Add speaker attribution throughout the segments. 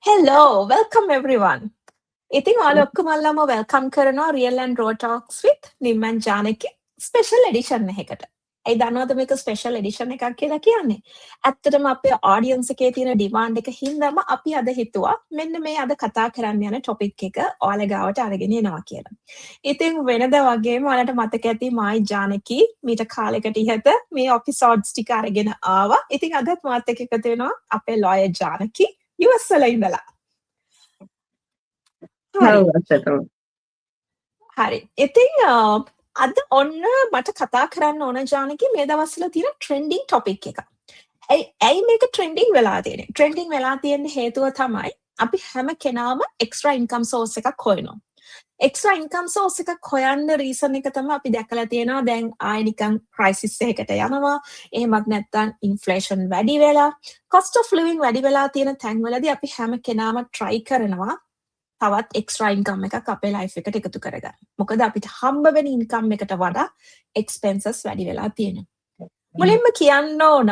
Speaker 1: Hello, welcome everyone. ඉතින් ඔයාලා ඔක්කොම අල්ලම වෙල්කම් කරනවා Real and Raw Talks with Nim and Janaki special edition එකකට. ඒ දන්නවද මේක ස්පෙෂල් එඩිෂන් එකක් කියලා කියන්නේ? ඇත්තටම අපේ ඔඩියන්ස් එකේ තියෙන ඩිමාන්ඩ් එක හින්දාම අපි අද හිතුවා මෙන්න මේ අද කතා කරන්න යන ටොපික් එක ඔයාලා ගාවට අරගෙන එනවා කියලා. ඉතින් වෙනදා වගේම ඔයාලට මතක ඇති මායි ජානකි මීට කාලයකට ඉහත මේ එපිසෝඩ්ස් ටික අරගෙන ආවා. ඉතින් අදත් මාත් එක්ක එකතු වෙනවා අපේ ලොයර් ජානකි US වල ඉඳලා. හරි. ඉතින් අද ඔන්න මට කතා කරන්න ඕන ජානකි මේ දවස්වල තියෙන ට්‍රෙන්ඩින් ටොපික් එක. ඇයි මේක ට්‍රෙන්ඩින් වෙලා තියෙන්නේ? ට්‍රෙන්ඩින් වෙලා තියෙන හේතුව තමයි අපි හැම කෙනාම එක්ස්ට්‍රා ඉන්කම් සෝස් එකක් හොයනවා. එක්ස්ට්‍රා ඉන්කම් සෝස් එකක් හොයන්න රීසන් එක තමයි අපි දැකලා තියෙනවා දැන් ආයෙ නිකන් ක්‍රයිසිස් එකකට යනවා. එහෙමත් නැත්නම් ඉන්ෆ්ලේෂන් වැඩි වෙලා, cost of living වැඩි වෙලා තියෙන තැන්වලදී අපි හැම කෙනාම try කරනවා තවත් එක්ස්ට්‍රා ඉන්කම් එකක් අපේ ලයිෆ් එකට එකතු කරගන්න. මොකද අපිට හම්බ වෙන ඉන්කම් එකට වඩා එක්ස්පෙන්සස් වැඩි වෙලා තියෙනවා. මුලින්ම කියන්න ඕන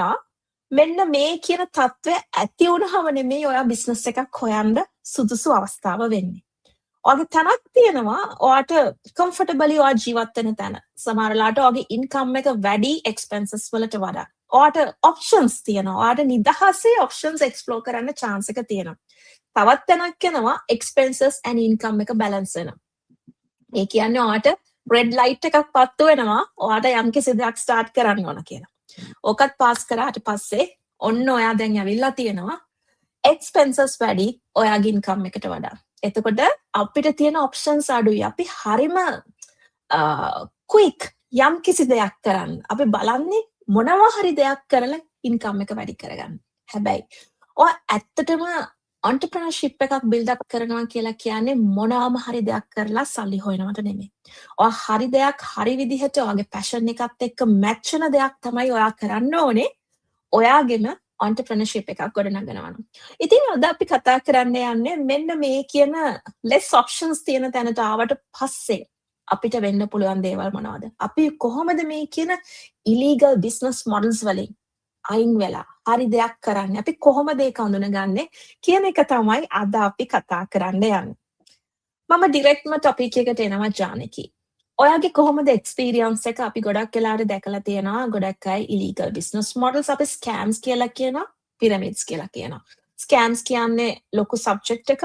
Speaker 1: මෙන්න මේ කියන තත්ත්වය ඇති වුණාම නෙමෙයි ඔයා බිස්නස් එකක් හොයන්න සුදුසු අවස්ථාව වෙන්නේ. ඔයාගේ තැනක් තියෙනවා ඔයාට කම්ෆර්ටබලි ඔයා ජීවත් වෙන තැන. සමහර වෙලාවට ඔයාගේ ඉන්කම් එක වැඩි එක්ස්පෙන්සස් වලට වඩා. ඔයාට ඔප්ෂන්ස් තියෙනවා. ඔයාට නිදහසේ ඔප්ෂන්ස් එක්ස්ප්ලෝර් කරන්න chance එක තියෙනවා. තවත් තැනක් යනවා expenses and income එක balance වෙනවා. ඒ කියන්නේ ඔයාට red light එකක් පත්තු වෙනවා. ඔයාට යම්කිසි දෙයක් start කරන්න ඕන කියලා. ඕකත් pass කරාට පස්සේ ඔන්න ඔයා දැන් ඇවිල්ලා තියෙනවා expenses වැඩි ඔයාගේ income එකට වඩා. එතකොට අපිට තියෙන options අඩුයි. අපි හරිම quick යම්කිසි දෙයක් කරන්න. අපි බලන්නේ මොනවා හරි දෙයක් කරලා income එක වැඩි කරගන්න. හැබැයි ඔයා ඇත්තටම entrepreneurship එකක් build up කරනවා කියලා කියන්නේ මොනවාම හරි දෙයක් කරලා සල්ලි හොයනවට නෙමෙයි. ඔයා හරි දෙයක් හරි විදිහට ඔයාගේ passion එකත් එක්ක match වෙන දෙයක් තමයි ඔයා කරන්න ඕනේ. ඔයාගෙම entrepreneurship එකක් ගොඩනගනවා. ඉතින් අද අපි කතා කරන්න යන්නේ මෙන්න මේ කියන less options තියෙන තැනට ආවට පස්සේ අපිට වෙන්න පුළුවන් දේවල් මොනවද? අපි කොහොමද මේ කියන illegal business models වලින් අයින් වෙලා හරි දෙයක් කරන්නේ අපි කොහොමද ඒක හඳුනගන්නේ කියන එක තමයි අද අපි කතා කරන්න යන්නේ. මම ඩිරෙක්ට්ම ටොපික් එකට එනවා ජානකි. ඔයාගේ කොහොමද එක්ස්පීරියන්ස් එක අපි ගොඩක් වෙලාට දැකලා තියෙනවා ගොඩක් අය illegal business models අපි scams කියලා කියනවා pyramids කියලා කියනවා. scams කියන්නේ ලොකු subject එකක්.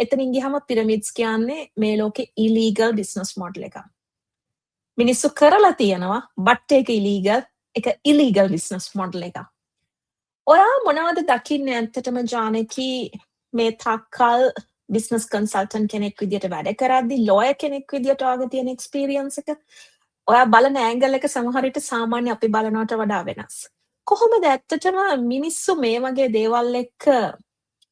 Speaker 1: එතනින් ගියම pyramids කියන්නේ මේ ලෝකේ illegal business model එකක්. මිනිස්සු කරලා තියෙනවා but ඒක illegal business model එකක්. ඔයා මොනවද දකින්නේ ඇත්තටම ජානකි මේ තාක්කල් business consultant කෙනෙක් විදියට වැඩ කරද්දී lawyer කෙනෙක් විදියට ඔයාගේ තියෙන experience එක ඔයා බලන angle එක සමහර විට සාමාන්‍ය අපි බලනවට වඩා වෙනස්. කොහොමද ඇත්තටම මිනිස්සු මේ වගේ දේවල් එක්ක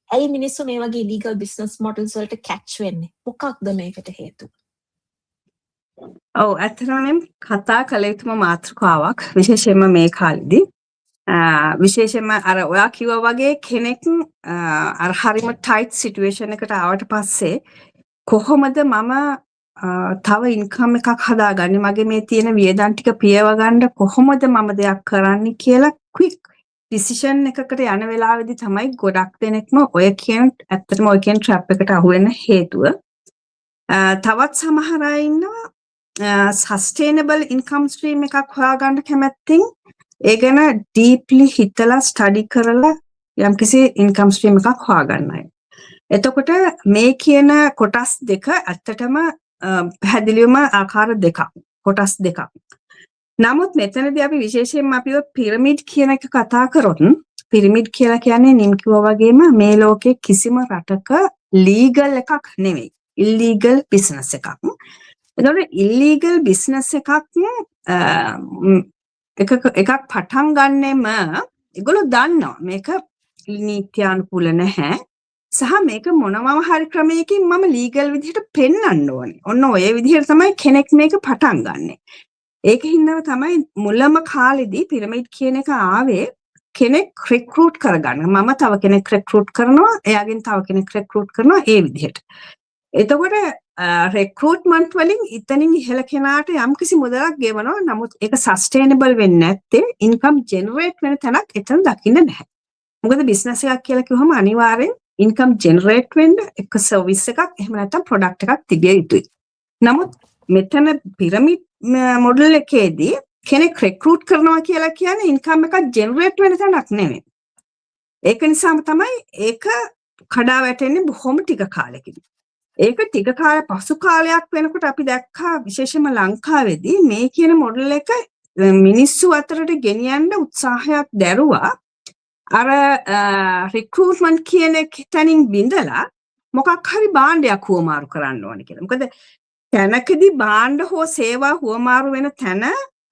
Speaker 1: ඇයි මිනිස්සු මේ වගේ illegal business models වලට catch වෙන්නේ? මොකක්ද මේකට හේතුව?
Speaker 2: ඔව් ඇත්තටම කතා කළ යුතුම මාතෘකාවක් විශේෂයෙන්ම මේ කාලෙදී විශේෂයෙන්ම අර ඔයා කිව්වා වගේ කෙනෙක් අර හරිම ටයිට් සිටුේෂන් එකට ආවට පස්සේ කොහොමද මම තව ඉන්කම් එකක් හදාගන්නේ මගේ මේ තියෙන වියදම් ටික පියව ගන්න කොහොමද මම දෙයක් කරන්නේ කියලා ක්වික් ඩිසිෂන් එකකට යන වෙලාවේදී තමයි ගොඩක් දෙනෙක්ම ඔය කියන ඇත්තටම ඔය කියන ට්‍රැප් එකට අහු වෙන්න හේතුව. තවත් සමහර අය ඉන්නවා සස්ටේනබල් ඉන්කම් ස්ට්‍රීම් එකක් හොයාගන්න කැමැත්තෙන් ඒ ගැන ඩීප්ලි හිතලා ස්ටඩි කරලා යම්කිසි ඉන්කම් ස්ට්‍රීම් එකක් හොයාගන්න අය. එතකොට මේ කියන කොටස් දෙක ඇත්තටම පැහැදිලිවම ආකාර දෙකක් කොටස් දෙකක්. නමුත් මෙතනදී අපි විශේෂයෙන්ම අපිව පිරමිඩ් කියන එක කතා කරොත් පිරමිඩ් කියලා කියන්නේ නිම් කිව්වා වගේම මේ ලෝකේ කිසිම රටක ලීගල් එකක් නෙවෙයි. ඉල්ලීගල් බිස්නස් එකක්. එතකොට ඉල්ලීගල් බිස්නස් එකක් පටන් ගන්නෙම ඒගොල්ලෝ දන්නවා මේක නීත්‍යානුකූල නැහැ සහ මේක මොනවම හරි ක්‍රමයකින් මම ලීගල් විදිහට පෙන්වන්න ඕනේ. ඔන්න ඔය විදිහට තමයි කෙනෙක් මේක පටන් ගන්නෙ. ඒකින්දම තමයි මුලම කාලෙදී පිරමිඩ් කියන එක ආවේ කෙනෙක් රික්‍රූට් කරගන්න. මම තව කෙනෙක් රික්‍රූට් කරනවා, එයාගෙන් තව කෙනෙක් රික්‍රූට් කරනවා ඒ විදිහට. එතකොට recruitment වලින් ඉතනින් ඉහළ කෙනාට යම්කිසි මුදලක් ගෙවනවා. නමුත් ඒක sustainable වෙන්නේ නැත්තේ income generate වෙන තැනක් එතන දකින්න නැහැ. මොකද business එකක් කියලා කිව්වම අනිවාර්යෙන් ඉන්කම් ජෙනරේට් වෙන්න එක සර්විස් එකක් එහෙම නැත්නම් ප්‍රොඩක්ට් එකක් තිබිය යුතුයි. නමුත් මෙතන පිරමිඩ් මොඩල් එකේදී කෙනෙක් රික්‍රූට් කරනවා කියලා කියන්නේ ඉන්කම් එකක් ජෙනරේට් වෙන තැනක් නෙවෙයි. ඒක නිසාම තමයි ඒක කඩා වැටෙන්නේ බොහොම ටික කාලෙකින්. ඒක ටික පසු කාලයක් වෙනකොට අපි දැක්කා විශේෂයෙන්ම ලංකාවේදී මේ කියන මොඩල් එක මිනිස්සු අතරට ගෙනියන්න උත්සාහයක් දැරුවා. අර රික්‍රූට්මන්ට් කියන තැනින් බිඳලා මොකක් හරි භාණ්ඩයක් හුවමාරු කරන්න ඕනේ කියලා. මොකද තැනකදී භාණ්ඩ හෝ සේවා හුවමාරු වෙන තැන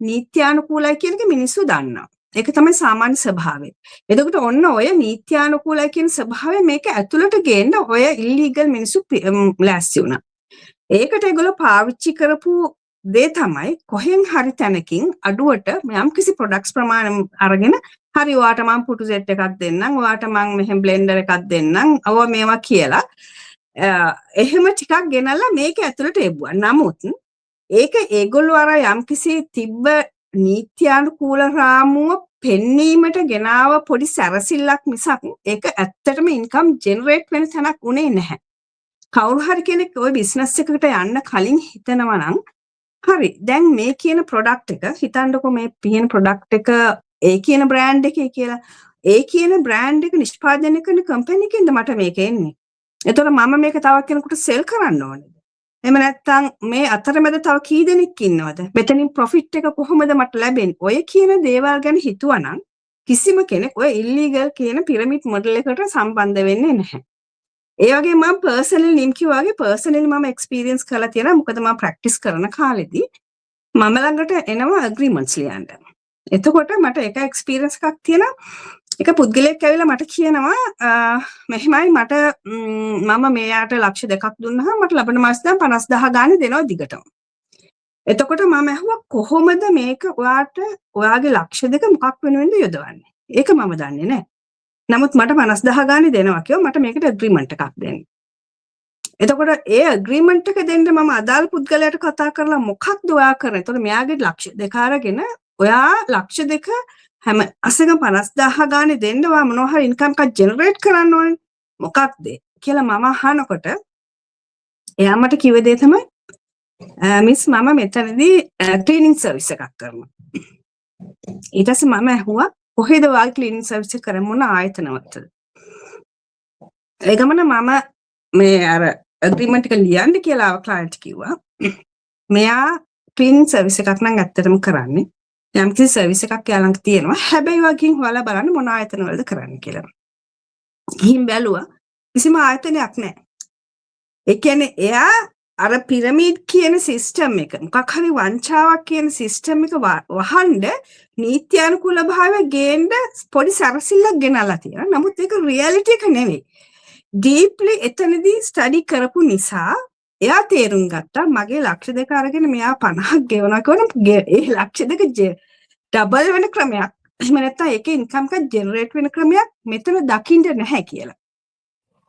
Speaker 2: නීත්‍යානුකූලයි කියන එක මිනිස්සු දන්නවා. ඒක තමයි සාමාන්‍ය ස්වභාවය. එතකොට ඔන්න ඔය නීත්‍යානුකූලයි කියන ස්වභාවය මේක ඇතුළට ගේන්න ඔය ඉල්ලීගල් මිනිස්සු ලෑස්ති වුණා. ඒකට ඒගොල්ලෝ පාවිච්චි කරපු දේ තමයි කොහෙන් හරි තැනකින් අඩුවට යම් කිසි ප්‍රොඩක්ට්ස් ප්‍රමාණයක් අරගෙන හරි ඔයාට මම පුටු සෙට් එකක් දෙන්නම් ඔයාට මම මෙහෙම බ්ලෙන්ඩර් එකක් දෙන්නම් ඔව මේවා කියලා එහෙම ටිකක් ගෙනල්ලා මේක ඇතුළට එවුවා. නමුත් ඒක ඒගොල්ලෝ අර යම් කිසි තිබ්බ නීත්‍යානුකූල රාමුව පෙන්වීමට ගෙනාව පොඩි සැරසිල්ලක් මිසක් ඒක ඇත්තටම ඉන්කම් ජෙනරේට් වෙන තැනක් උනේ නැහැ. කවුරු හරි කෙනෙක් ওই බිස්නස් එකකට යන්න කලින් හිතනවා නම් හරි දැන් මේ කියන ප්‍රොඩක්ට් එක හිතන්නකො මේ කියන ප්‍රොඩක්ට් එක ඒ කියන බ්‍රෑන්ඩ් එකේ කියලා ඒ කියන බ්‍රෑන්ඩ් එක නිෂ්පාදනය කරන කම්පැනි එකෙන්ද මට මේක එන්නේ. එතකොට මම මේක තව කෙනෙකුට සෙල් කරන්න ඕනේද? එහෙම නැත්නම් මේ අතරමැද තව කී දෙනෙක් ඉන්නවද? මෙතනින් ප්‍රොෆිට් එක කොහොමද මට ලැබෙන්නේ? ඔය කියන දේවල් ගැන හිතුවනම් කිසිම කෙනෙක් ඔය ඉල්ලීගල් කියන පිරමිඩ් මොඩල් එකට සම්බන්ධ වෙන්නේ නැහැ. ඒ වගේ මම පර්සනලි නිම්කි වගේ පර්සනලි මම එක්ස්පීරියන්ස් කරලා තියෙනවා. මොකද මම ප්‍රැක්ටිස් කරන කාලෙදී මම ළඟට එනවා ඇග්‍රීමන්ට්ස් ලියන්න. එතකොට මට එක එක්ස්පීරියන්ස් එකක් තියෙනවා. එක පුද්ගලයෙක් ඇවිල්ලා මට කියනවා මෙහෙමයි මට මම මෙයාට ලක්ෂ 2ක් දුන්නාම මට ලබන මාසෙ දැන් 50000 ගානේ දෙනවා දිගටම. එතකොට මම අහුවා කොහොමද මේක ඔයාට ඔයාගේ ලක්ෂ 2 මොකක් වෙනුවෙන්ද යොදවන්නේ? ඒක මම දන්නේ නැහැ. නමුත් මට 50000 ගානේ දෙනවා කිව්වා මට මේකට ඇග්‍රීමන්ට් එකක් දෙන්න. එතකොට ඒ ඇග්‍රීමන්ට් එක දෙන්න මම අදාළ පුද්ගලයාට කතා කරලා මොකක්ද ඔයා කරන්නේ? එතකොට මෙයාගේ ලක්ෂ 2 අරගෙන ඔයා ලක්ෂ 2 හැම අසගම 50000 ගානේ දෙන්න ඔයා මොනවා හරි ඉන්කම් එකක් ජෙනරේට් කරන්න ඕනේ. මොකක්ද කියලා මම අහනකොට එයා මට කිව්ව දේ තමයි මිස් මම මෙතනදී ක්ලීනින් සර්විස් එකක් කරනවා. ඊට පස්සේ මම ඇහුවා කොහෙද ඔයා ක්ලීනින් සර්විස් එක කරන්නේ මොන ආයතනවලද? ඒ ගමන මම මේ අර ඇග්‍රීමන්ට් එක ලියන්න කියලා ක්ලයන්ට් කිව්වා. මෙයා ක්ලීනින් සර්විස් එකක් නම් ඇත්තටම කරන්නේ. යම් කිසි සර්විස් එකක් එයා ළඟ තියෙනවා. හැබැයි වගින් හොයලා බලන්න මොන ආයතනවලද කරන්නේ කියලා. ගිහින් බැලුවා කිසිම ආයතනයක් නැහැ. ඒ කියන්නේ එයා අර පිරමිඩ් කියන සිස්ටම් එක මොකක් හරි වංචාවක් කියන සිස්ටම් එක වහන්න නීත්‍යානුකූල භාවය ගේන්න පොඩි සරසිල්ලක් ගෙනල්ලා තියෙනවා. නමුත් ඒක රියැලිටි එක නෙවෙයි. ඩීප්ලි එතනදී ස්ටඩි කරපු නිසා එයා තේරුම් ගත්තා මගේ ලක්ෂ 2 අරගෙන මෙයා 50ක් ගෙවනවා කියවනම් ඒ ලක්ෂ 2 ඩබල් වෙන ක්‍රමයක්. එහෙම නැත්නම් ඒකේ ඉන්කම් එක ජෙනරේට් වෙන ක්‍රමයක් මෙතන දකින්න නැහැ කියලා.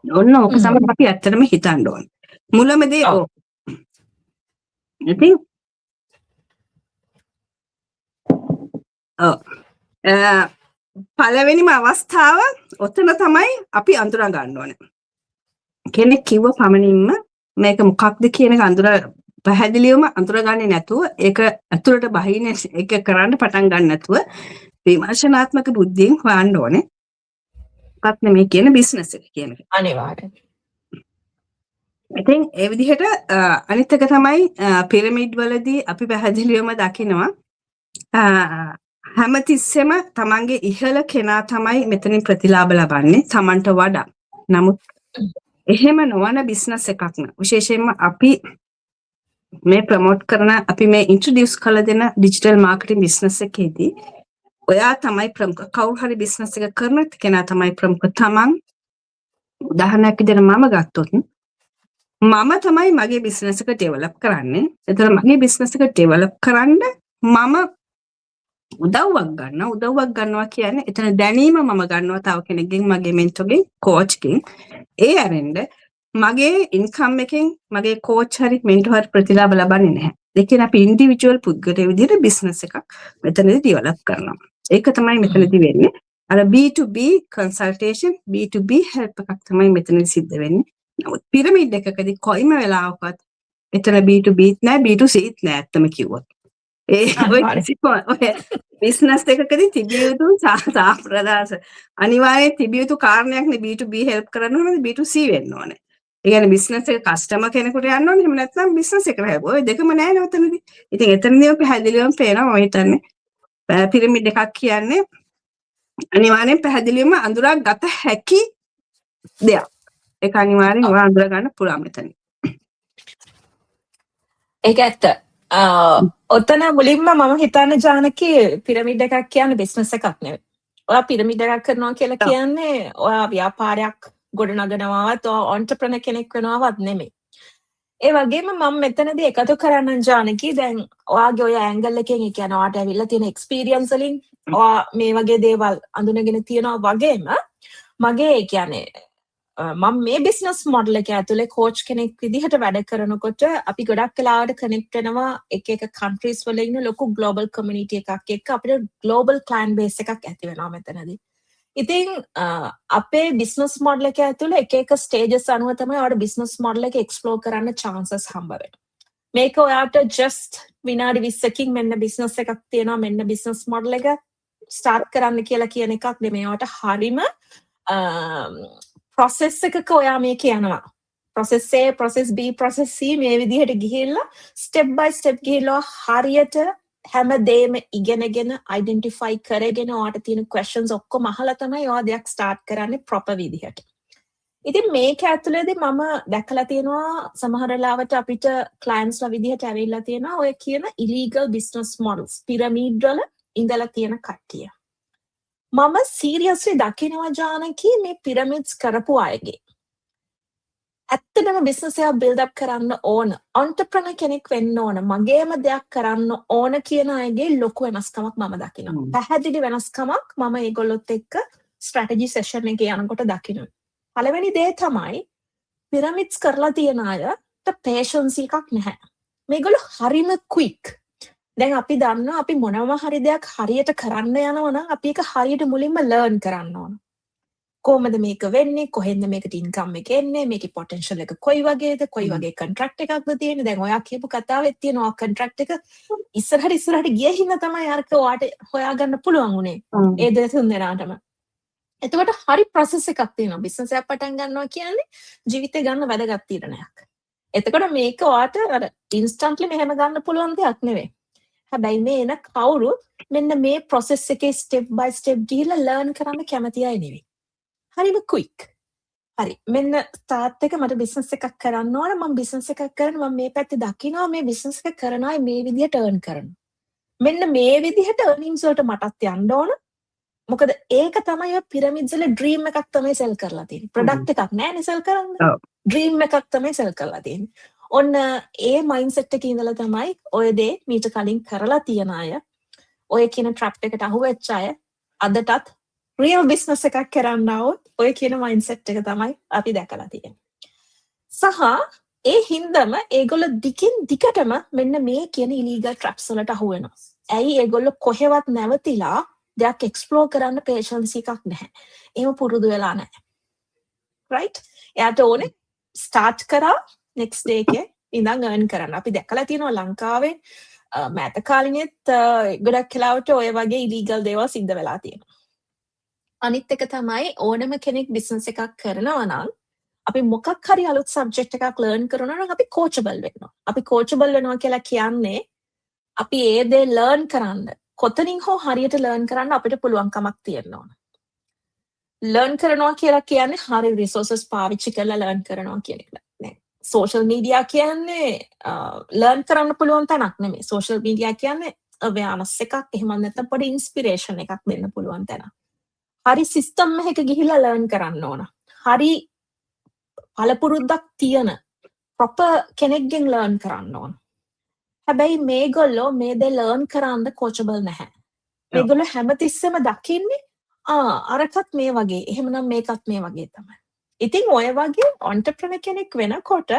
Speaker 2: ඔන්න ඕක තමයි අපි ඇත්තටම හිතන්න ඕනේ. මුලමදී ඕක. ඉතින් පළවෙනිම අවස්ථාව ඔතන තමයි අපි අඳුර ගන්න ඕනේ. කෙනෙක් කිව්ව පමණින්ම මේක මොකක්ද කියන එක අඳුර පැහැදිලිවම අඳුරගන්නේ නැතුව ඒක ඇතුළට බහින එක කරන්න පටන් ගන්න නැතුව විමර්ශනාත්මක බුද්ධියෙන් හොයන්න ඕනේ. මොකක්ද මේ කියන බිස්නස් එක කියන එක.
Speaker 1: අනිවාර්යෙන්.
Speaker 2: ඉතින් ඒ විදිහට අනිත් එක තමයි පිරමිඩ් වලදී අපි පැහැදිලිවම දකිනවා හැමතිස්සෙම තමන්ගේ ඉහළ කෙනා තමයි මෙතනින් ප්‍රතිලාභ ලබන්නේ තමන්ට වඩා. නමුත් එහෙම නොවන බිස්නස් එකක් න විශේෂයෙන්ම අපි මේ ප්‍රොමෝට් කරන අපි මේ ඉන්ට්‍රොඩියුස් කළ දෙන ඩිජිටල් මාකටිං බිස්නස් එකේදී ඔයා තමයි ප්‍රමුඛ කවුරු හරි බිස්නස් එක කරන කෙනා තමයි ප්‍රමුඛ තමන්. උදාහරණයක් විදිහට මම ගත්තොත් මම තමයි මගේ බිස්නස් එක ඩෙවලොප් කරන්නේ. එතන මගේ බිස්නස් එක ඩෙවලොප් කරන්න මම උදව්වක් ගන්නවා කියන්නේ එතන දැනීම මම ගන්නවා තව කෙනෙක්ගෙන් මගේ මෙන්ටර්ගෙන් කෝච්ගෙන් ඒ අරෙන්ද මගේ ඉන්කම් එකෙන් මගේ කෝච් හරි මෙන්ටර් හරි ප්‍රතිලාභ ලබන්නේ නැහැ. ඒ කියන්නේ අපි ඉන්ඩිවිජුවල් පුද්ගලයෙක් විදිහට බිස්නස් එකක් මෙතනදී ඩෙවලොප් කරනවා. ඒක තමයි මෙතනදී වෙන්නේ. අර B2B consultation B2B help එකක් තමයි මෙතනදි සිද්ධ වෙන්නේ. නමුත් පිරමිඩ් එකකදී කොයිම වෙලාවකත් එතන B2Bත් නෑ B2Cත් නෑ ඇත්තම කිව්වොත්. ඔය කිසිම ඔය බිස්නස් එකකදී තිබිය යුතු සාප්‍රදාස අනිවාර්යයෙන් තිබිය යුතු කාරණයක් නේ B2B help කරන්න ඕනේ B2C වෙන්න ඕනේ. ඒ කියන්නේ බිස්නස් එක කස්ටමර් කෙනෙකුට යන්න ඕනේ. එහෙම නැත්නම් බිස්නස් එකට හැබ. ඔය දෙකම නෑ නේ උතනදී. ඉතින් එතනදී පැහැදිලිවම පේනවා මම හිතන්නේ පිරමිඩ් එකක් කියන්නේ අනිවාර්යෙන් පැහැදිලිවම අඳුරා ගත හැකි දෙයක්. ඒක අනිවාර්යෙන් ඔයා අඳුර ගන්න පුළුවන් මෙතන.
Speaker 1: ඒක ඇත්ත. ඔතන මුලින්ම මම හිතන්නේ ජානකි පිරමිඩ් එකක් කියන්නේ බිස්නස් එකක් නෙවෙයි. ඔයා පිරමිඩ් එකක් කරනවා කියලා කියන්නේ ඔයා ව්‍යාපාරයක් ගොඩනගනවාවත් ඔයා ඔන්ටර්ප්‍රනර් කෙනෙක් වෙනවවත් නෙමෙයි. ඒ වගේම මම මෙතනදී එකතු කරන්න ජානකි දැන් ඔයාගේ ඔය ඇන්ගල් එකෙන් ඒ කියන්නේ ඔයාට ඇවිල්ලා තියෙන එක්ස්පීරියන්ස් වලින් ඔයා මේ වගේ දේවල් අඳුනගෙන තියෙනවා වගේම මගේ ඒ කියන්නේ මම මේ බිස්නස් මොඩල් එක ඇතුලේ කෝච් කෙනෙක් විදිහට වැඩ කරනකොට අපි ගොඩක් වෙලාවට කනෙක්ට් වෙනවා එක එක කන්ට්‍රීස් වල ඉන්න ලොකු ග්ලෝබල් කමියුනිටි එකක් එක්ක අපිට ග්ලෝබල් ක්ලයන්ට් බේස් එකක් ඇති වෙනවා මෙතනදී. ඉතින් අපේ බිස්නස් මොඩල් එක ඇතුලේ එක එක ස්ටේජස් අනුව තමයි ඔයාලට බිස්නස් මොඩල් එක එක්ස්ප්ලෝර් කරන්න chances හම්බ වෙන්නේ. මේක ඔයාට just විනාඩි 20කින් මෙන්න බිස්නස් එකක් තියෙනවා මෙන්න බිස්නස් මොඩල් එක ස්ටාර්ට් කරන්න කියලා කියන එකක් නෙමෙයි. ඔයාට හරීම process එකක ඔයා මේක යනවා. process A, process B, process C මේ විදිහට ගිහිල්ලා step by step ගිහිල්ලා හරියට හැම දෙයක්ම ඉගෙනගෙන identify කරගෙන ඔයාට තියෙන questions ඔක්කොම අහලා තමයි ඔයා දෙයක් start කරන්නේ proper විදිහට. ඉතින් මේක ඇතුළේදී මම දැකලා තියෙනවා සමහර වෙලාවට අපිට clientsලා විදිහට ඇවිල්ලා තියෙනවා ඔය කියන illegal business models pyramid වල ඉඳලා තියෙන කට්ටිය. මම සීරියස්ලි දකිනවා ජානකි මේ පිරමිඩ්ස් කරපු අයගේ. ඇත්තටම බිස්නස් එක බිල්ඩ් අප් කරන්න ඕන. ඔන්ටර්ප්‍රනර් කෙනෙක් වෙන්න ඕන. මගේම දෙයක් කරන්න ඕන කියන අයගේ ලොකු වෙනස්කමක් මම දකිනවා. පැහැදිලි වෙනස්කමක් මම ඒගොල්ලොත් එක්ක ස්ට්‍රැටජි සෙෂන් එකේ යනකොට දකිනවා. පළවෙනි දේ තමයි පිරමිඩ්ස් කරලා තියන අයට පේෂන්ස් එකක් නැහැ. මේගොල්ලෝ හරිම ක්වික්. දැන් අපි දන්නවා අපි මොනවා හරි දෙයක් හරියට කරන්න යනවා නම් අපි ඒක හරියට මුලින්ම ලර්න් කරන්න ඕන. කොහොමද මේක වෙන්නේ? කොහෙන්ද මේකට ඉන්කම් එක එන්නේ? මේකේ පොටෙන්ෂල් එක කොයි වගේද? කොයි වගේ කොන්ට්‍රැක්ට් එකක්ද තියෙන්නේ? දැන් ඔයා කියපු කතාවෙත් තියෙනවා කොන්ට්‍රැක්ට් එක ඉස්සරහට ගිය හින්දා තමයි අරක ඔයාට හොයාගන්න පුළුවන් උනේ. ඒ දෙතුන් දෙනාටම. එතකොට හරි process එකක් තියෙනවා. බිස්නස් එකක් පටන් ගන්නවා කියන්නේ ජීවිතේ ගන්න වැදගත් තීරණයක්. එතකොට මේක ඔයාට අර ඉන්ස්ටන්ට්ලි මෙහෙම ගන්න පුළුවන් දෙයක් නෙවෙයි. හැබැයි මේ එන කවුරුත් මෙන්න මේ process එකේ step by step ගිහිල්ලා learn කරන්න කැමති අය නෙවෙයි. හරිම quick. හරි. මෙන්න start එක මට business එකක් කරන්න ඕන. මම business එකක් කරන මම මේ පැත්තේ දකිනවා මේ business එක කරන අය මේ විදිහට earn කරනවා. මෙන්න මේ විදිහට earnings වලට මටත් යන්න ඕන. මොකද ඒක තමයි ඔය pyramids වල dream එකක් තමයි sell කරලා තියෙන්නේ. product එකක් නෑනේ sell කරන්න. dream එකක් තමයි sell කරලා තියෙන්නේ. ඔන්න ඒ මයින්ඩ්සෙට් එකේ ඉඳලා තමයි ඔය දේ මීට කලින් කරලා තියන අය ඔය කියන ට්‍රැප් එකට අහු වෙච්ච අය අදටත් රියල් බිස්නස් එකක් කරන්න આવොත් ඔය කියන මයින්ඩ්සෙට් එක තමයි අපි දැකලා තියෙන්නේ. සහ ඒ හින්දම ඒගොල්ලෝ දිගින් දිගටම මෙන්න මේ කියන ඉලීගල් ට්‍රැප්ස් වලට අහු වෙනවා. ඇයි ඒගොල්ලෝ කොහෙවත් නැවතිලා දෙයක් එක්ස්ප්ලෝර් කරන්න පේෂන්ස් එකක් නැහැ. එහෙම පුරුදු වෙලා නැහැ. right? එයාට ඕනේ ස්ටාර්ට් කරා next day එකේ ඉඳන් earn කරන්න. අපි දැකලා තියෙනවා ලංකාවේ මෑත කාලිනෙත් ගොඩක් වෙලාවට ඔය වගේ illegal දේවල් සිද්ධ වෙලා තියෙනවා. අනිත් එක තමයි ඕනම කෙනෙක් business එකක් කරනවා නම් අපි මොකක් හරි අලුත් subject එකක් learn කරනවා නම් අපි coachable වෙනවා. අපි coachable වෙනවා කියලා කියන්නේ අපි ඒ දේ learn කරන්න කොතනින් හෝ හරියට learn කරන්න අපිට පුළුවන්කමක් තියෙන්න ඕන. learn කරනවා කියලා කියන්නේ හරි resources පාවිච්චි කරලා learn කරනවා කියන එක. social media කියන්නේ learn කරන්න පුළුවන් තැනක් නෙමෙයි. social media කියන්නේ awareness එකක් එහෙම නැත්නම් පොඩි inspiration එකක් දෙන්න පුළුවන් තැනක්. හරි system එකක ගිහිල්ලා learn කරන්න ඕන. හරි පළපුරුද්දක් තියෙන proper කෙනෙක්ගෙන් learn කරන්න ඕන. හැබැයි මේගොල්ලෝ මේ දේ learn කරන්න coachable නැහැ. මේගොල්ලෝ හැමතිස්සෙම දකින්නේ අරකට මේ වගේ එහෙමනම් මේකත් මේ වගේ තමයි. ඉතින් ඔය වගේ entrepreneur කෙනෙක් වෙනකොට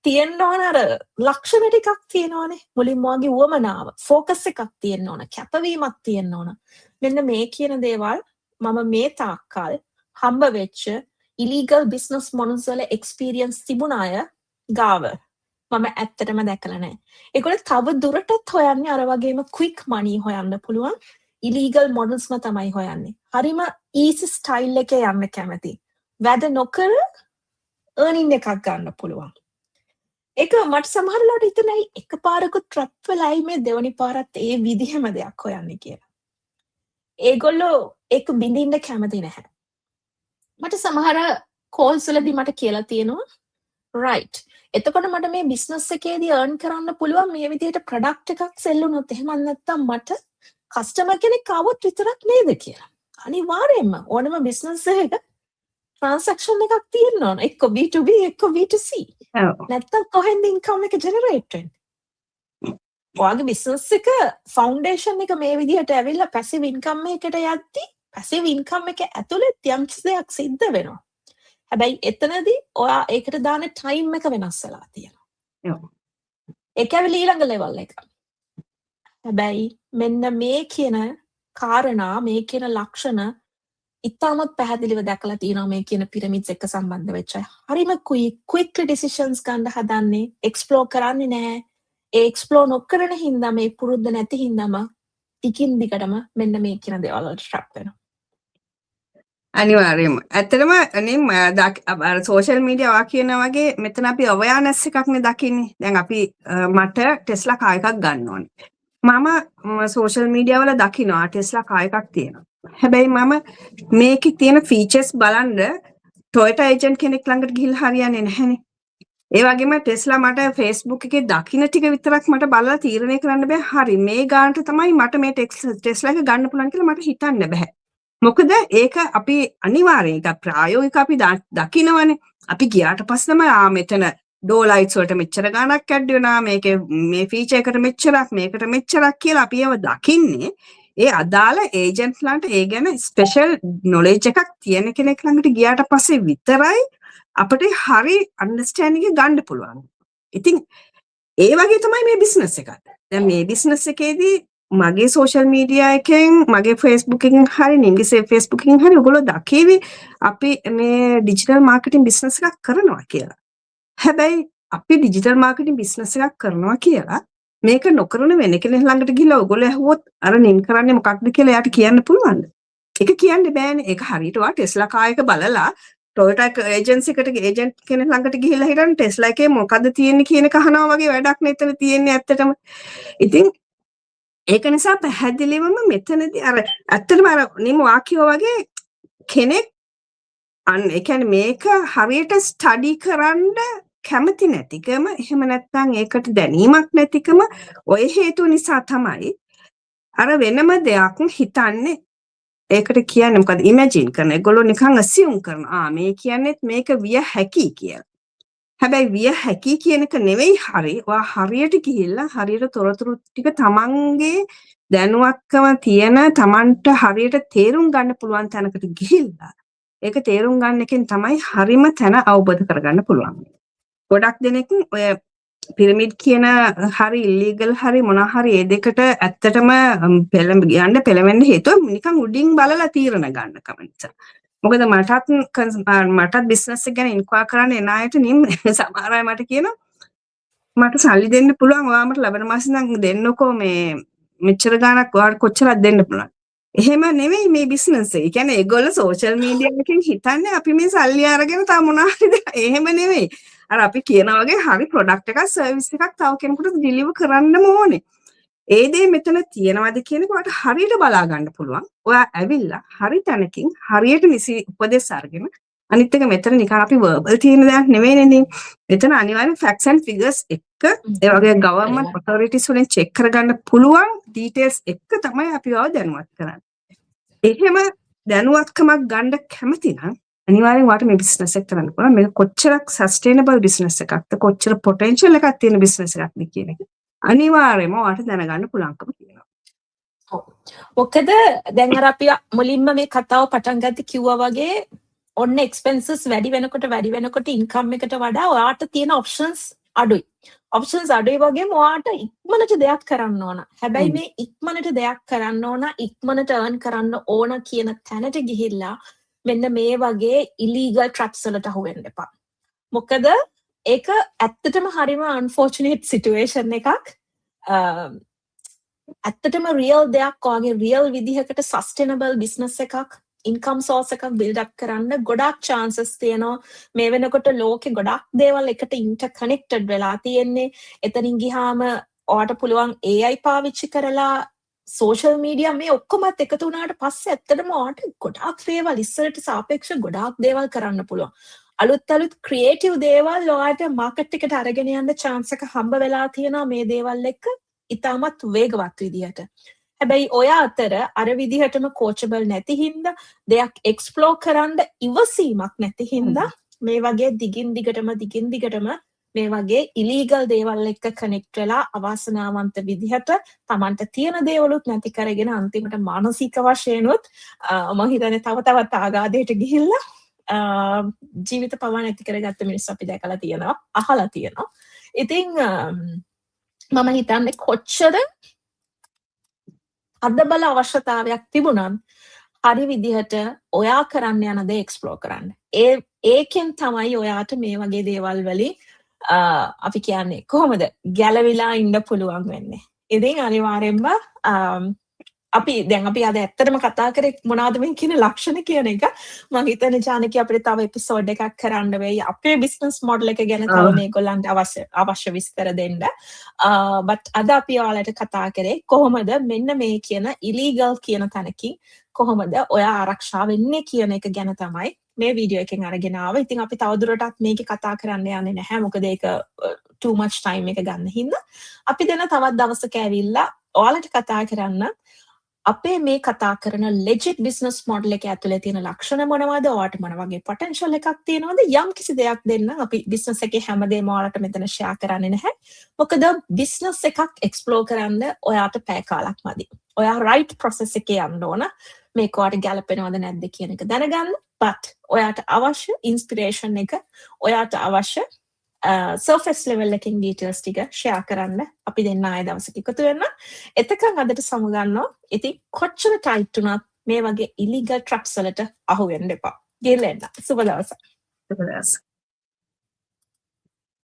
Speaker 1: තියෙන්න ඕන අර ලක්ෂණ ටිකක් තියෙනවානේ. මුලින්ම වගේ උවමනාව, focus එකක් තියෙන්න ඕන, කැපවීමක් තියෙන්න ඕන. මෙන්න මේ කියන දේවල් මම මේ තාක්කල් හම්බ වෙච්ච illegal business models වල experience තිබුණ අය ගාව මම ඇත්තටම දැකලා නැහැ. ඒගොල්ලෝ තව දුරටත් හොයන්නේ අර වගේම quick money හොයන්න පුළුවන් illegal modelsම තමයි හොයන්නේ. හරිම easy style එකේ යන්න කැමති. වැඩ නොකර earning එකක් ගන්න පුළුවන්. ඒක මට සමහර ලාට හිතෙනයි එකපාරක trap වෙලායි මේ දෙවනි පාරත් ඒ විදිහම දෙයක් හොයන්නේ කියලා. ඒගොල්ලෝ ඒක බින්දින්න කැමති නැහැ. මට සමහර calls වලදී මට කියලා තියෙනවා right. එතකොට මට මේ business එකේදී earn කරන්න පුළුවන් මේ විදිහට product එකක් sell වුණොත් එහෙම නැත්නම් මට customer කෙනෙක් ආවොත් විතරක් නේද කියලා. අනිවාර්යයෙන්ම ඕනම business එකක transaction එකක් තියෙන්න ඕන. එක්ක B2B එක්ක B2C. නැත්තම් කොහෙන්ද income එක generate වෙන්නේ? ඔයාගේ business එක foundation එක මේ විදිහට ඇවිල්ලා passive income එකකට යද්දි passive income එක ඇතුලේ යම් කිසි දෙයක් සිද්ධ වෙනවා. හැබැයි එතනදී ඔයා ඒකට දාන time එක වෙනස් වෙලා තියෙනවා. ඒක ඇවිල්ලා ඊළඟ level එක. හැබැයි මෙන්න මේ කියන කාරණා මේ කියන ලක්ෂණ ඉතාමත් පැහැදිලිව දැකලා තියෙනවා මේ කියන pyramids එක්ක සම්බන්ධ වෙච්ච අය. හරිම quickly decisions ගන්න හදන්නේ, explore කරන්නේ නැහැ. ඒ explore නොකරන හින්දා මේ පුරුද්ද නැති හින්දාම ටිකින් දිගටම මෙන්න මේ කියන දේවල් වලට trap වෙනවා.
Speaker 2: අනිවාර්යයෙන්ම. ඇත්තටම අර social media වා කියන වගේ මෙතන අපි awareness එකක් නේ දකින්නේ. දැන් අපි මට Tesla car එකක් ගන්න ඕනේ. මම social media වල දකිනවා Tesla car එකක් තියෙනවා. හැබැයි මම මේකේ තියෙන features බලන්න Toyota agent කෙනෙක් ළඟට ගිහිල්ලා හරියන්නේ නැහැනේ. ඒ වගේම Tesla මට Facebook එකේ දකින්න ටික විතරක් මට බලලා තීරණය කරන්න බෑ. හරි මේ ගානට තමයි මට මේ Tesla එක ගන්න පුළුවන් කියලා මට හිතන්න බෑ. මොකද ඒක අපි අනිවාර්යෙන් ඒක ප්‍රායෝගික අපි දකිනවනේ. අපි ගියාට පස්සේ තමයි මෙතන ඩෝ ලයිට්ස් වලට මෙච්චර ගාණක් ඇඩ් වෙනවා මේකේ මේ ෆීචර් එකට මෙච්චරක් මේකට මෙච්චරක් කියලා අපි ඒව දකින්නේ ඒ අදාළ ඒජන්ට්ලාට ඒ ගැන ස්පෙෂල් නොලෙජ් එකක් තියෙන කෙනෙක් ළඟට ගියාට පස්සේ විතරයි අපිට හරි අන්ඩර්ස්ටෑන්ඩින් එක ගන්න පුළුවන්. ඉතින් ඒ වගේ තමයි මේ බිස්නස් එකත්. දැන් මේ බිස්නස් එකේදී මගේ සෝෂල් මීඩියා එකෙන් මගේ Facebook එකෙන් හරි නිම්ගේ Facebook එකෙන් හරි ඔයගොල්ලෝ දකීවි අපි මේ ඩිජිටල් මාකටිං බිස්නස් එකක් කරනවා කියලා. හැබැයි අපි ඩිජිටල් මාකටිං බිස්නස් එකක් කරනවා කියලා මේක නොකරන වෙන කෙනෙක් ළඟට ගිහලා ඔයගොල්ලෝ ඇහුවොත් අර නිම් කරන්නේ මොකක්ද කියලා එයාට කියන්න පුළුවන්ද? ඒක කියන්න බෑනේ. ඒක හරියට වා ටෙස්ලා කාර් එක බලලා Toyota ඒජන්සි එකට ඒජන්ට් කෙනෙක් ළඟට ගිහිල්ලා හිටන් ටෙස්ලා එකේ මොකද්ද තියෙන්නේ කියන එක අහනවා වගේ වැඩක් නේ එතන තියෙන්නේ ඇත්තටම. ඉතින් ඒක නිසා පැහැදිලිවම මෙතනදී අර ඇත්තටම අර නිම වාක්‍යය වගේ කෙනෙක් ඒ කියන්නේ මේක හරියට ස්ටඩි කරන්න කැමති නැතිකම එහෙම නැත්නම් ඒකට දැනීමක් නැතිකම ඔය හේතු නිසා තමයි අර වෙනම දෙයක් හිතන්නේ ඒකට කියන්නේ මොකද ඉමේජින් කරන ඒගොල්ලෝ නිකන් assume කරනවා මේ කියන්නේත් මේක විය හැකි කියලා. හැබැයි විය හැකි කියන එක නෙවෙයි හරි. ඔයා හරියට ගිහිල්ලා හරියට තොරතුරු ටික තමන්ගේ දැනුවත්කම තියෙන තමන්ට හරියට තේරුම් ගන්න පුළුවන් තැනකට ගිහිල්ලා ඒක තේරුම් ගන්න එකෙන් තමයි හරිම තැන අවබෝධ කරගන්න පුළුවන්. ගොඩක් දෙනෙක් ඔය පිරමිඩ් කියන හරි ඉල්ලීගල් හරි මොනවා හරි ඒ දෙකට ඇත්තටම යන්න පෙළවෙන්න හේතුව නිකන් උඩින් බලලා තීරණ ගන්න කම නිසා. මොකද මටත් බිස්නස් එක ගැන ඉන්ක්වයර් කරන්න එන අයට නිම් සමහර අය මට කියනවා මට සල්ලි දෙන්න පුළුවන් ඔයාමට ලබන මාසෙ නම් දෙන්නකෝ මේ මෙච්චර ගාණක් ඔයාලට කොච්චරක් දෙන්න පුළුවන්. එහෙම නෙවෙයි මේ බිස්නස් එක. ඒ කියන්නේ ඒගොල්ලෝ සෝෂල් මීඩියා එකෙන් හිතන්නේ අපි මේ සල්ලි අරගෙන තා මොනවාද එහෙම නෙවෙයි. අර අපි කියනා වගේ හරි ප්‍රොඩක්ට් එකක් සර්විස් එකක් තව කෙනෙකුට ඩිලිවර් කරන්නම ඕනේ. ඒ දේ මෙතන තියෙනවද කියන එක ඔයාලට හරියට බලා ගන්න පුළුවන්. ඔයා ඇවිල්ලා හරි තැනකින් හරියට නිසි උපදෙස් අරගෙන අනිත් එක මෙතන නිකන් අපි වර්බල් තියෙන දෙයක් නෙවෙයිනේ. මෙතන අනිවාර්යෙන් ෆැක්ට්ස් ඇන්ඩ් ෆිගර්ස් එක්ක ඒ වගේ ගවර්න්මන්ට් ඔතොරිටිස් වලින් චෙක් කරගන්න පුළුවන් ඩීටේල්ස් එක්ක තමයි අපි ඔය දැනුවත් කරන්නේ. එහෙම දැනුවත්කමක් ගන්න කැමති නම් අනිවාර්යෙන් වාට මේ බිස්නස් එක කරන්න පුළුවන්. මේක කොච්චරක් සස්ටේනබල් බිස්නස් එකක්ද කොච්චර පොටෙන්ෂල් එකක් තියෙන බිස්නස් එකක්ද කියන එක. අනිවාර්යයෙන්ම වාට දැනගන්න පුළුවන්කම තියෙනවා.
Speaker 1: ඔව්. මොකද දැන් අර අපි මුලින්ම මේ කතාව පටන් ගත්තේ කිව්වා වගේ ඔන්න එක්ස්පෙන්සස් වැඩි වෙනකොට ඉන්කම් එකට වඩා ඔයාට තියෙන ඔප්ෂන්ස් අඩුයි. ඔප්ෂන්ස් අඩුයි වගේම ඔයාට ඉක්මනට දෙයක් කරන්න ඕන. හැබැයි මේ ඉක්මනට දෙයක් කරන්න ඕන, ඉක්මනට earn කරන්න ඕන කියන තැනට ගිහිල්ලා මෙන්න මේ වගේ illegal traps වලට අහු වෙන්න එපා. මොකද ඒක ඇත්තටම හරිම unfortunate situation එකක්. ඇත්තටම real දෙයක් ඔයාගේ real විදිහකට sustainable business එකක් income source එකක් build up කරන්න ගොඩක් chances තියෙනවා. මේ වෙනකොට ලෝකෙ ගොඩක් දේවල් එකට interconnected වෙලා තියෙන්නේ. එතනින් ගියාම ඔයාට පුළුවන් AI පාවිච්චි කරලා social media මේ ඔක්කොමත් එකතු වුණාට පස්සේ ඇත්තටම ඔයාට ගොඩක් දේවල් ඉස්සරට සාපේක්ෂව ගොඩක් දේවල් කරන්න පුළුවන්. අලුත් creative දේවල් ඔයාට market එකට අරගෙන යන්න chance එක හම්බ වෙලා තියෙනවා මේ දේවල් එක්ක ඉතාමත් වේගවත් විදිහට. හැබැයි ඔය අතර අර විදිහටම coachable නැති හින්දා දෙයක් explore කරන්න ඉවසීමක් නැති හින්දා මේ වගේ දිගින් දිගටම මේ වගේ illegal දේවල් එක්ක connect වෙලා අවාසනාවන්ත විදිහට Tamanට තියෙන දේවලුත් නැති කරගෙන අන්තිමට මානසික වශයෙන්ුත් මම හිතන්නේ තවත් ආගාදයට ගිහිල්ලා ජීවිත පවා නැති කරගත්ත මිනිස්සු අපි දැකලා තියෙනවා අහලා තියෙනවා. ඉතින් මම හිතන්නේ කොච්චර අදබල අවශ්‍යතාවයක් තිබුණත් හරි විදිහට ඔයා කරන්න යන දේ එක්ස්ප්ලෝර් කරන්න. ඒකෙන් තමයි ඔයාට මේ වගේ දේවල් වලින් අපි කියන්නේ කොහොමද ගැලවිලා ඉන්න පුළුවන් වෙන්නේ. ඉතින් අනිවාර්යෙන්ම අපි අද ඇත්තටම කතා කරේ මොනවද මේ කියන ලක්ෂණ කියන එක. මම හිතන්නේ ජානකි අපිට තව එපිසෝඩ් එකක් කරන්න වෙයි. අපේ බිස්නස් මොඩල් එක ගැන තව මේගොල්ලන්ට අවශ්‍ය විස්තර දෙන්න. but අද අපි ඔයාලට කතා කරේ කොහොමද මෙන්න මේ කියන illegal කියන තැනකින් කොහොමද ඔයා ආරක්ෂා වෙන්නේ කියන එක ගැන තමයි මේ වීඩියෝ එකෙන් අරගෙන ආවා. ඉතින් අපි තවදුරටත් මේක කතා කරන්න යන්නේ නැහැ. මොකද ඒක too much time එක ගන්න හින්දා. අපි දෙන තවත් දවසක ඇවිල්ලා ඔයාලට කතා කරන්න අපේ මේ කතා කරන legit business model එක ඇතුලේ තියෙන ලක්ෂණ මොනවද? ඔයාට මොන වගේ potential එකක් තියෙනවද? යම් කිසි දෙයක් දෙන්න අපි business එකේ හැමදේම ඔයාලට මෙතන share කරන්නේ නැහැ. මොකද business එකක් explore කරන්න ඔයාට පැය කාලක් මදි. ඔයා right process එකේ යන්න ඕන. මේක ඔයාට ගැලපෙනවද නැද්ද කියන එක දැනගන්න. but ඔයාට අවශ්‍ය inspiration එක ඔයාට අවශ්‍ය surface level එකකින් details ටික share කරන්න අපි දෙන්න ආයෙ දවසක එකතු වෙන්න. එතකන් අදට සමුගන්නවා. ඉතින් කොච්චර tight වුණත් මේ වගේ illegal traps වලට අහු වෙන්න එපා. ගිහලා එන්න. සුබ දවසක්.
Speaker 2: සුබ දවසක්.